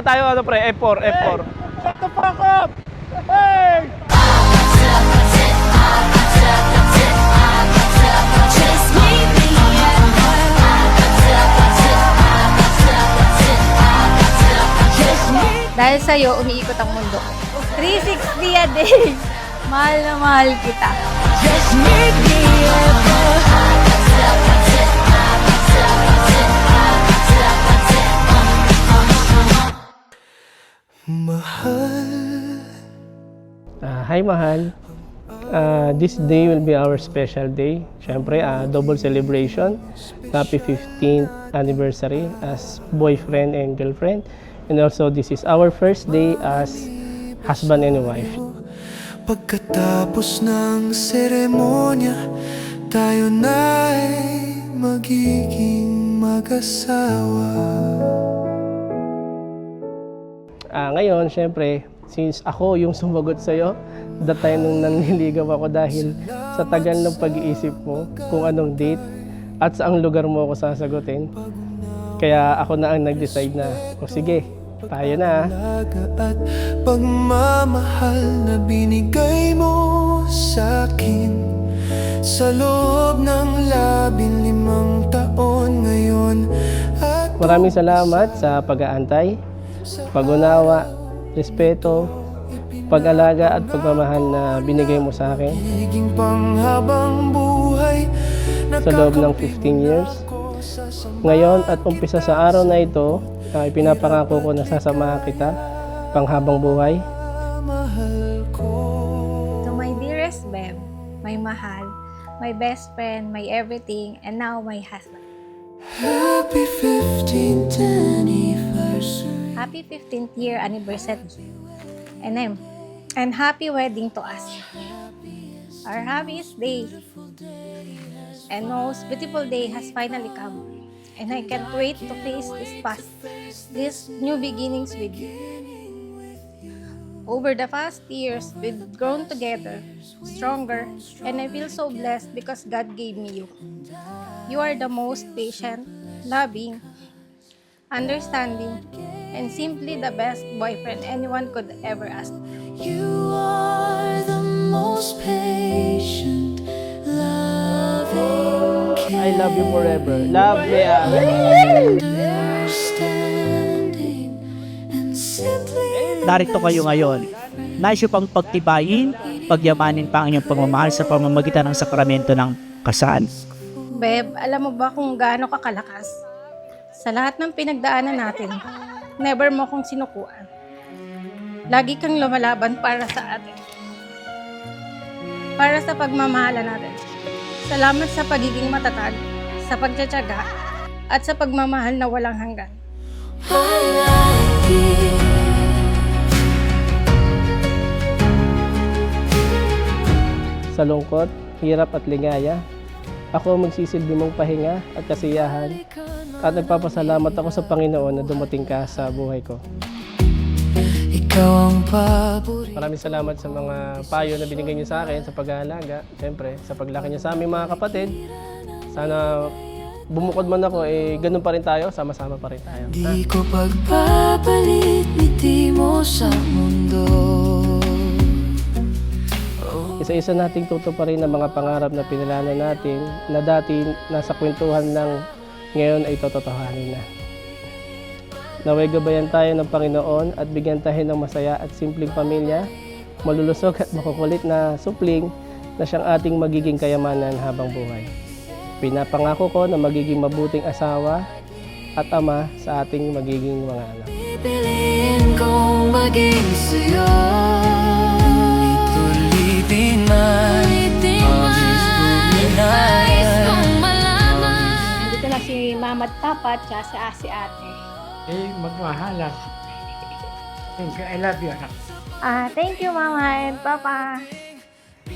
tayo, ano pre, F4, F4. Shut the fuck up! Hey! Dahil sa'yo, umiikot ang mundo. 360 a day. Mahal na mahal kita. Just meet me at the mahal. Hi mahal. This day will be our special day. Siyempre, double celebration. Happy 15th anniversary as boyfriend and girlfriend. And also, this is our first day as husband and wife. Pagkatapos ng seremonya, tayo na'y magiging mag-asawa. Ngayon, syempre, since ako yung sumagot sa'yo, that time nung nanliligaw ako dahil sa tagal ng pag-iisip mo kung anong date at saang lugar mo ako sasagutin. Kaya ako na ang nag-decide na, sige, tayo na. At pagmamahal na binigay mo sa'kin sa loob ng 15 taon ngayon. Maraming salamat sa pag-aantay, pag-unawa, respeto, pag-alaga at pagmamahal na binigay mo sa akin sa loob ng 15 years. Ngayon at umpisa sa araw na ito, ipinapangako ko na sasamahan kita panghabang buhay. To my dearest Beb, my mahal, my best friend, my everything, and now my husband. Happy 15th anniversary. Happy 15th year anniversary. And happy wedding to us. Our happiest day and most beautiful day has finally come. And I can't wait to face this new beginnings with you. Over the past years, we've grown together, stronger, and I feel so blessed because God gave me you. You are the most patient, loving, understanding, and simply the best boyfriend anyone could ever ask. You are the most patient, loving, I love you forever. Love me. understanding, and simply Narito kayo ngayon. Nais nyo pang pagtibayin, pagyamanin pa ang inyong pagmamahal sa pamamagitan ng sakramento ng kasal. Beb, alam mo ba kung gaano ka kalakas? Sa lahat ng pinagdaanan natin, never mo kong sinukuan. Lagi kang lumalaban para sa atin. Para sa pagmamahala natin. Salamat sa pagiging matatag, sa pagtsatsaga, at sa pagmamahal na walang hanggan. I like it. Sa lungkot, hirap at ligaya, ako magsisilbi mong pahinga at kasiyahan at nagpapasalamat ako sa Panginoon na dumating ka sa buhay ko. Ikaw ang paborito. Maraming salamat sa mga payo na binigay niyo sa akin sa pag-aalaga, siyempre sa paglaki niyo sa aming mga kapatid. Sana bumukod man ako, ganun pa rin tayo, sama-sama pa rin tayo. Di ko pagpapalit ngiti mo sa mundo. Isa-isa nating tutuparin ang mga pangarap na pinilano natin na dati nasa kwentuhan ng ngayon ay tototohanin na. Naway gabayan tayo ng Panginoon at bigyan tayo ng masaya at simpleng pamilya, malulusog at makukulit na supling na siyang ating magiging kayamanan habang buhay. Pinapangako ko na magiging mabuting asawa at ama sa ating magiging mga anak. Pipiliin kong maging sa'yo. Ulitin man ang Nandito na si Mama at Papa at si Ate. Magmahalan. Thank you. I love you, anak. Thank you Mama and Papa.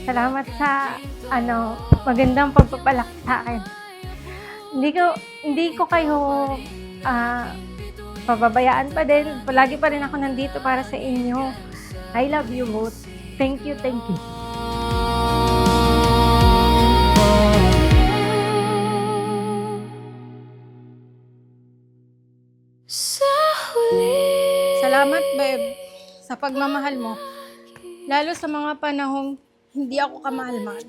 Salamat sa magandang pagpapalaki sa akin. Hindi ko kayo pababayaan pa din. Palagi pa rin ako nandito para sa inyo. I love you both. Thank you, thank you. sa huli. Sa Salamat, babe, sa pagmamahal mo. Lalo sa mga panahong hindi ako kamahal-mahal.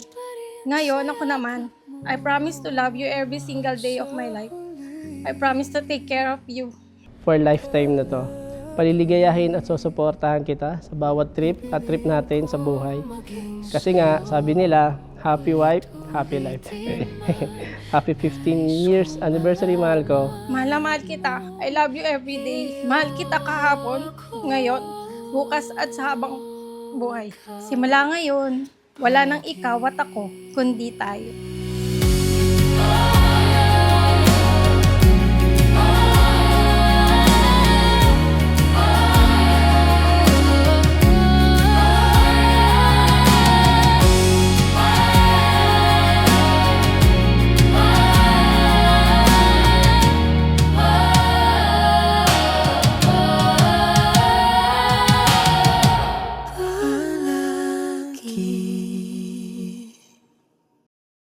Ngayon, ako naman, I promise to love you every single day of my life. I promise to take care of you. For lifetime na to. Paliligayahin at susuportahan kita sa bawat trip at trip natin sa buhay. Kasi nga, sabi nila, happy wife, happy life. Happy 15 years anniversary, mahal ko. Mahal na mahal kita. I love you every day. Mahal kita kahapon, ngayon, bukas at sa habang buhay. Simula ngayon, wala nang ikaw at ako, kundi tayo.